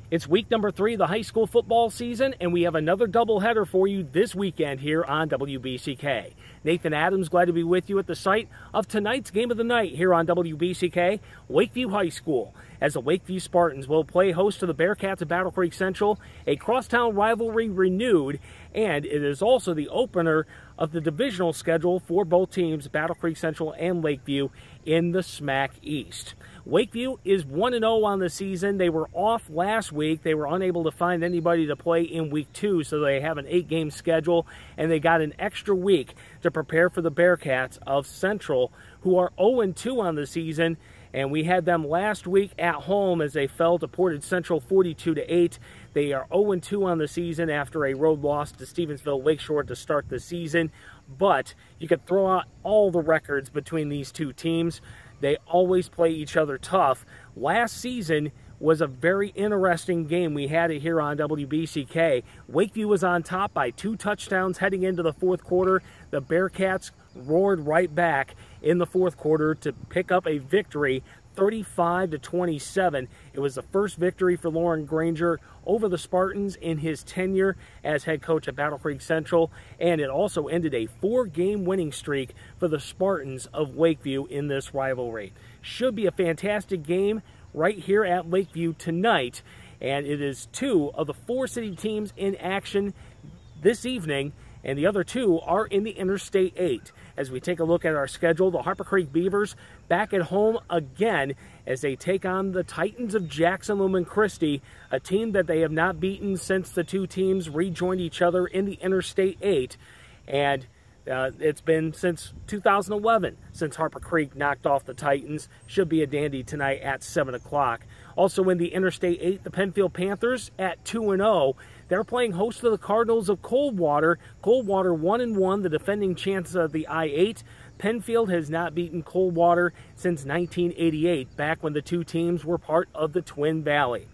It's week number 3 of the high school football season, and we have another doubleheader for you this weekend here on WBCK. Nathan Adams, glad to be with you at the site of tonight's game of the night here on WBCK, Lakeview High School, as the Lakeview Spartans will play host to the Bearcats of Battle Creek Central, a crosstown rivalry renewed, and it is also the opener of the divisional schedule for both teams, Battle Creek Central and Lakeview, in the SMAC East. Lakeview is 1-0 on the season. They were off last week. They were unable to find anybody to play in week 2, so they have an 8-game schedule, and they got an extra week to prepare for the Bearcats of Central, who are 0-2 on the season, and we had them last week at home as they fell to Portage Central 42-8. They are 0-2 on the season after a road loss to Stevensville Lakeshore to start the season, but you could throw out all the records between these two teams. They always play each other tough. Last season was a very interesting game. We had it here on WBCK. Lakeview was on top by 2 touchdowns heading into the fourth quarter. The Bearcats roared right back in the fourth quarter to pick up a victory, 35-27. It was the first victory for Lauren Granger over the Spartans in his tenure as head coach at Battle Creek Central, and it also ended a 4-game winning streak for the Spartans of Lakeview in this rivalry. Should be a fantastic game right here at Lakeview tonight, and it is 2 of the 4 city teams in action this evening, and the other 2 are in the Interstate 8. As we take a look at our schedule, the Harper Creek Beavers back at home again as they take on the Titans of Jackson Lumen Christi, a team that they have not beaten since the two teams rejoined each other in the Interstate 8. And it's been since 2011 since Harper Creek knocked off the Titans. Should be a dandy tonight at 7 o'clock. Also in the Interstate 8, the Penfield Panthers at 2-0. They're playing host to the Cardinals of Coldwater. Coldwater 1-1, the defending champs of the I-8. Penfield has not beaten Coldwater since 1988, back when the two teams were part of the Twin Valley.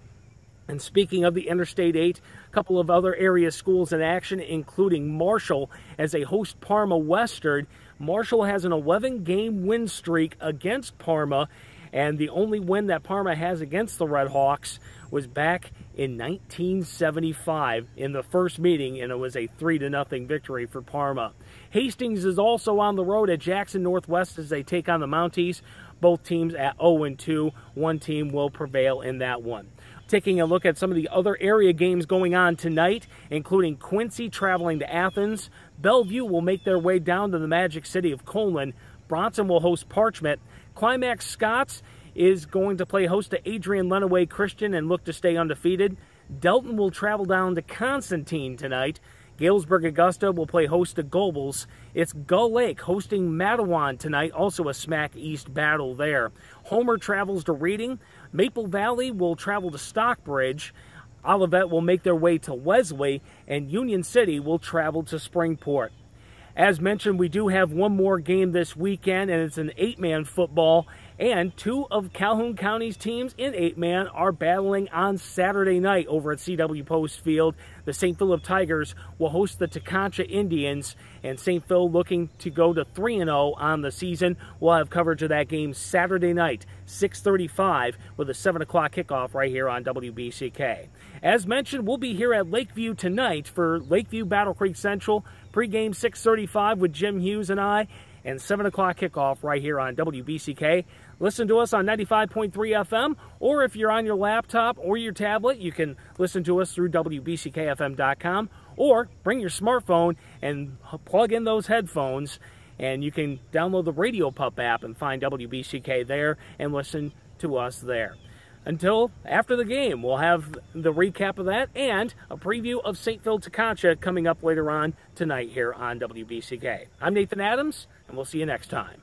And speaking of the Interstate 8, a couple of other area schools in action, including Marshall as they host Parma Western. Marshall has an 11-game win streak against Parma, and the only win that Parma has against the Red Hawks was back in 1975 in the first meeting, and it was a 3-0 victory for Parma. Hastings is also on the road at Jackson Northwest as they take on the Mounties. Both teams at 0-2. One team will prevail in that one. Taking a look at some of the other area games going on tonight, including Quincy traveling to Athens. Bellevue will make their way down to the Magic City of Colon. Bronson will host Parchment. Climax Scots is going to play host to Adrian Lenaway Christian and look to stay undefeated. Delton will travel down to Constantine tonight. Galesburg Augusta will play host to Gobles. It's Gull Lake hosting Matawan tonight, also a SMAC East battle there. Homer travels to Reading. Maple Valley will travel to Stockbridge. Olivet will make their way to Wesley, and Union City will travel to Springport. As mentioned, we do have one more game this weekend, and it's an 8-man football, and 2 of Calhoun County's teams in 8-man are battling on Saturday night over at CW Post Field. The St. Philip Tigers will host the Teconcha Indians, and St. Phil looking to go to 3-0 on the season. We'll have coverage of that game Saturday night, 6:35, with a 7 o'clock kickoff right here on WBCK. As mentioned, we'll be here at Lakeview tonight for Lakeview Battle Creek Central. Pre-game 6:35 with Jim Hughes and I, and 7 o'clock kickoff right here on WBCK. Listen to us on 95.3 FM, or if you're on your laptop or your tablet, you can listen to us through WBCKFM.com, or bring your smartphone and plug in those headphones, and you can download the Radio Pup app and find WBCK there and listen to us there. Until after the game, we'll have the recap of that and a preview of St. Phil Teconcha coming up later on tonight here on WBCK. I'm Nathan Adams, and we'll see you next time.